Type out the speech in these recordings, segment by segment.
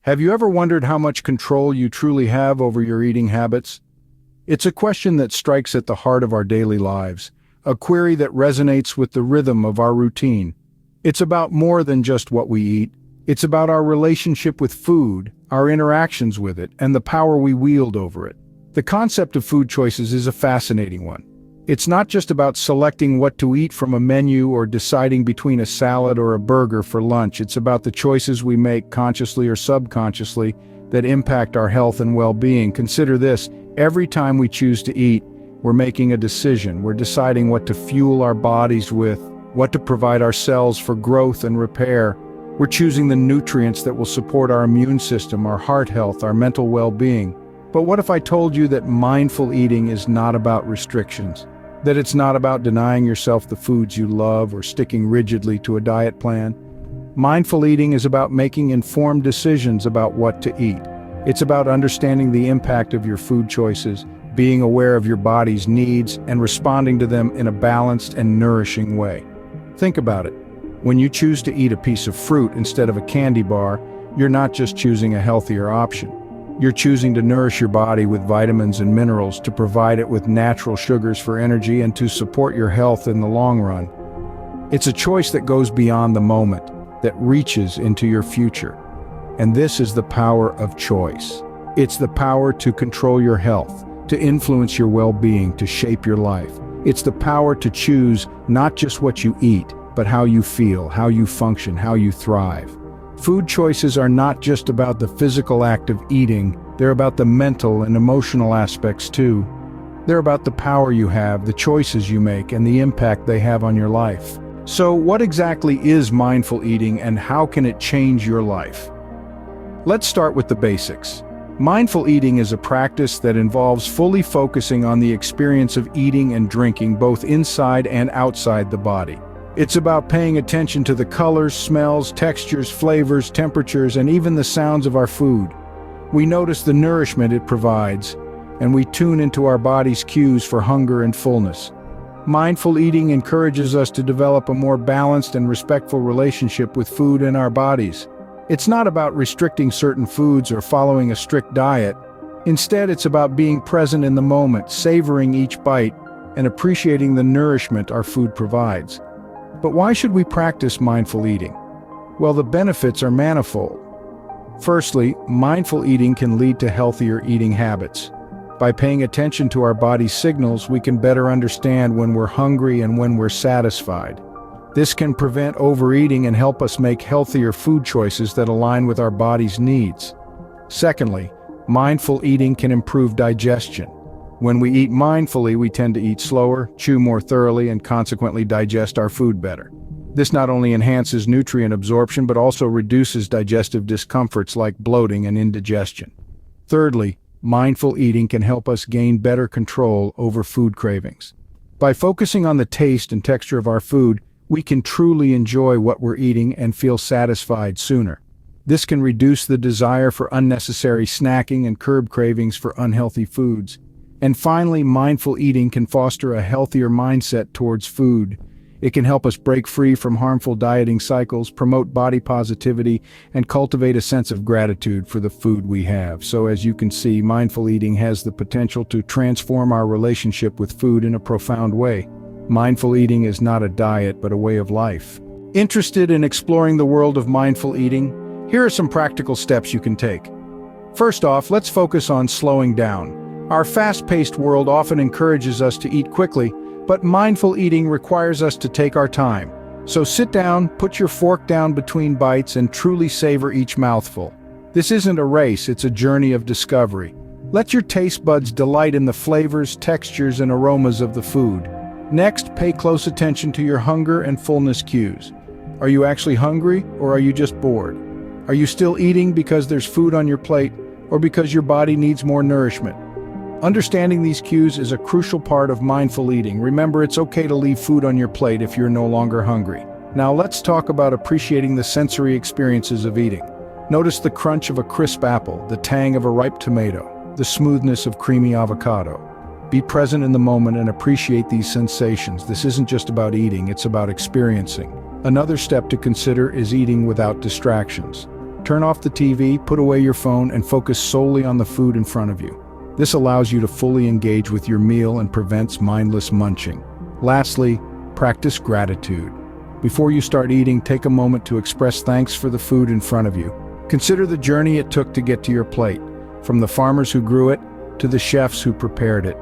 Have you ever wondered how much control you truly have over your eating habits? It's a question that strikes at the heart of our daily lives, a query that resonates with the rhythm of our routine. It's about more than just what we eat. It's about our relationship with food, our interactions with it, and the power we wield over it. The concept of food choices is a fascinating one. It's not just about selecting what to eat from a menu or deciding between a salad or a burger for lunch. It's about the choices we make, consciously or subconsciously, that impact our health and well-being. Consider this: every time we choose to eat, we're making a decision. We're deciding what to fuel our bodies with, what to provide our cells for growth and repair. We're choosing the nutrients that will support our immune system, our heart health, our mental well-being. But what if I told you that mindful eating is not about restrictions? That it's not about denying yourself the foods you love or sticking rigidly to a diet plan? Mindful eating is about making informed decisions about what to eat. It's about understanding the impact of your food choices, being aware of your body's needs, and responding to them in a balanced and nourishing way. Think about it. When you choose to eat a piece of fruit instead of a candy bar, you're not just choosing a healthier option. You're choosing to nourish your body with vitamins and minerals, to provide it with natural sugars for energy, and to support your health in the long run. It's a choice that goes beyond the moment, that reaches into your future. And this is the power of choice. It's the power to control your health, to influence your well-being, to shape your life. It's the power to choose not just what you eat, but how you feel, how you function, how you thrive. Food choices are not just about the physical act of eating, they're about the mental and emotional aspects too. They're about the power you have, the choices you make, and the impact they have on your life. So, what exactly is mindful eating, and how can it change your life? Let's start with the basics. Mindful eating is a practice that involves fully focusing on the experience of eating and drinking, both inside and outside the body. It's about paying attention to the colors, smells, textures, flavors, temperatures, and even the sounds of our food. We notice the nourishment it provides, and we tune into our body's cues for hunger and fullness. Mindful eating encourages us to develop a more balanced and respectful relationship with food and our bodies. It's not about restricting certain foods or following a strict diet. Instead, it's about being present in the moment, savoring each bite, and appreciating the nourishment our food provides. But why should we practice mindful eating? Well, the benefits are manifold. Firstly, mindful eating can lead to healthier eating habits. By paying attention to our body's signals, we can better understand when we're hungry and when we're satisfied. This can prevent overeating and help us make healthier food choices that align with our body's needs. Secondly, mindful eating can improve digestion. When we eat mindfully, we tend to eat slower, chew more thoroughly, and consequently digest our food better. This not only enhances nutrient absorption, but also reduces digestive discomforts like bloating and indigestion. Thirdly, mindful eating can help us gain better control over food cravings. By focusing on the taste and texture of our food, we can truly enjoy what we're eating and feel satisfied sooner. This can reduce the desire for unnecessary snacking and curb cravings for unhealthy foods. And finally, mindful eating can foster a healthier mindset towards food. It can help us break free from harmful dieting cycles, promote body positivity, and cultivate a sense of gratitude for the food we have. So as you can see, mindful eating has the potential to transform our relationship with food in a profound way. Mindful eating is not a diet, but a way of life. Interested in exploring the world of mindful eating? Here are some practical steps you can take. First off, let's focus on slowing down. Our fast-paced world often encourages us to eat quickly, but mindful eating requires us to take our time. So sit down, put your fork down between bites, and truly savor each mouthful. This isn't a race, it's a journey of discovery. Let your taste buds delight in the flavors, textures, and aromas of the food. Next, pay close attention to your hunger and fullness cues. Are you actually hungry, or are you just bored? Are you still eating because there's food on your plate, or because your body needs more nourishment? Understanding these cues is a crucial part of mindful eating. Remember, it's okay to leave food on your plate if you're no longer hungry. Now let's talk about appreciating the sensory experiences of eating. Notice the crunch of a crisp apple, the tang of a ripe tomato, the smoothness of creamy avocado. Be present in the moment and appreciate these sensations. This isn't just about eating, it's about experiencing. Another step to consider is eating without distractions. Turn off the TV, put away your phone, and focus solely on the food in front of you. This allows you to fully engage with your meal and prevents mindless munching. Lastly, practice gratitude. Before you start eating, take a moment to express thanks for the food in front of you. Consider the journey it took to get to your plate, from the farmers who grew it to the chefs who prepared it.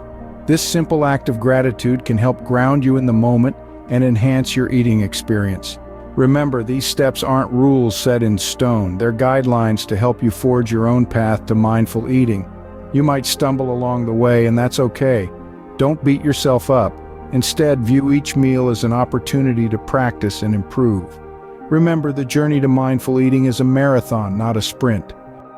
This simple act of gratitude can help ground you in the moment and enhance your eating experience. Remember, these steps aren't rules set in stone. They're guidelines to help you forge your own path to mindful eating. You might stumble along the way, and that's okay. Don't beat yourself up. Instead, view each meal as an opportunity to practice and improve. Remember, the journey to mindful eating is a marathon, not a sprint.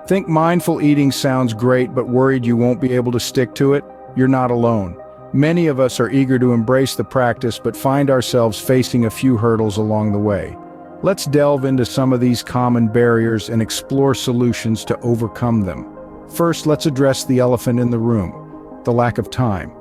Think mindful eating sounds great, but worried you won't be able to stick to it? You're not alone. Many of us are eager to embrace the practice, but find ourselves facing a few hurdles along the way. Let's delve into some of these common barriers and explore solutions to overcome them. First, let's address the elephant in the room: the lack of time.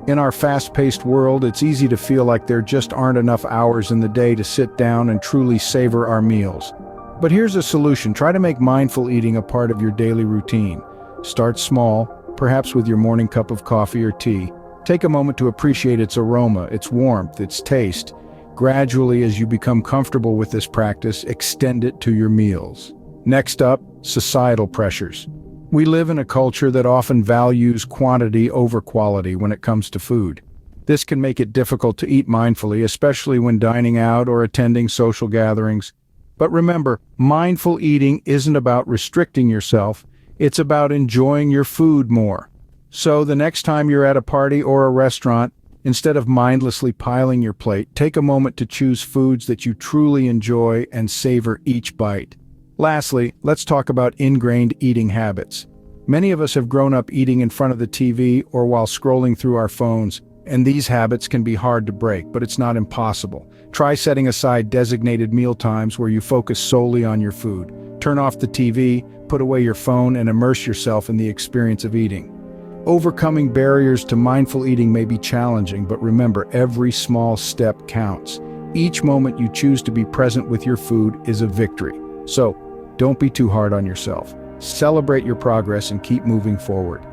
In our fast-paced world, it's easy to feel like there just aren't enough hours in the day to sit down and truly savor our meals. But here's a solution. Try to make mindful eating a part of your daily routine. Start small, perhaps with your morning cup of coffee or tea. Take a moment to appreciate its aroma, its warmth, its taste. Gradually, as you become comfortable with this practice, extend it to your meals. Next up, societal pressures. We live in a culture that often values quantity over quality when it comes to food. This can make it difficult to eat mindfully, especially when dining out or attending social gatherings. But remember, mindful eating isn't about restricting yourself, it's about enjoying your food more. So the next time you're at a party or a restaurant, instead of mindlessly piling your plate, take a moment to choose foods that you truly enjoy and savor each bite. Lastly, let's talk about ingrained eating habits. Many of us have grown up eating in front of the TV or while scrolling through our phones, and these habits can be hard to break, but it's not impossible. Try setting aside designated meal times where you focus solely on your food. Turn off the TV, put away your phone, and immerse yourself in the experience of eating. Overcoming barriers to mindful eating may be challenging, but remember, every small step counts. Each moment you choose to be present with your food is a victory. So, don't be too hard on yourself. Celebrate your progress and keep moving forward.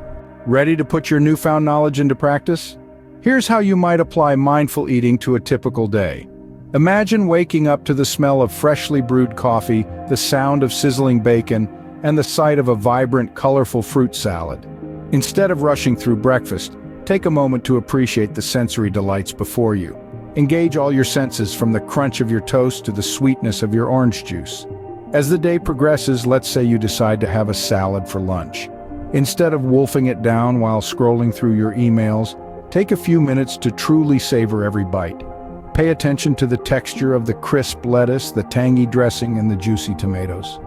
Ready to put your newfound knowledge into practice? Here's how you might apply mindful eating to a typical day. Imagine waking up to the smell of freshly brewed coffee, the sound of sizzling bacon, and the sight of a vibrant, colorful fruit salad. Instead of rushing through breakfast, take a moment to appreciate the sensory delights before you. Engage all your senses, from the crunch of your toast to the sweetness of your orange juice. As the day progresses, let's say you decide to have a salad for lunch. Instead of wolfing it down while scrolling through your emails, take a few minutes to truly savor every bite. Pay attention to the texture of the crisp lettuce, the tangy dressing, and the juicy tomatoes.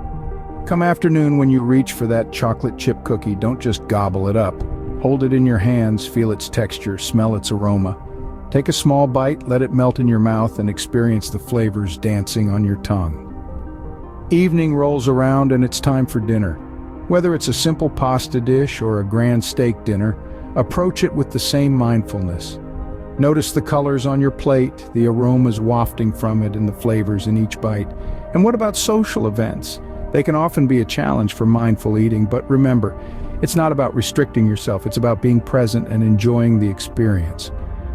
Come afternoon, when you reach for that chocolate chip cookie, don't just gobble it up. Hold it in your hands, feel its texture, smell its aroma. Take a small bite, let it melt in your mouth, and experience the flavors dancing on your tongue. Evening rolls around and it's time for dinner. Whether it's a simple pasta dish or a grand steak dinner, approach it with the same mindfulness. Notice the colors on your plate, the aromas wafting from it, and the flavors in each bite. And what about social events? They can often be a challenge for mindful eating, but remember, it's not about restricting yourself, it's about being present and enjoying the experience.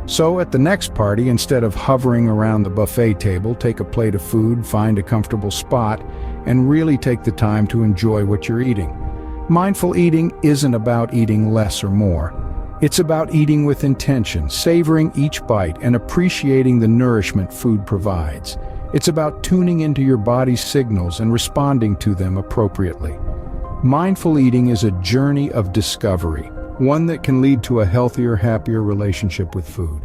So at the next party, instead of hovering around the buffet table, take a plate of food, find a comfortable spot, and really take the time to enjoy what you're eating. Mindful eating isn't about eating less or more. It's about eating with intention, savoring each bite, and appreciating the nourishment food provides. It's about tuning into your body's signals and responding to them appropriately. Mindful eating is a journey of discovery, one that can lead to a healthier, happier relationship with food.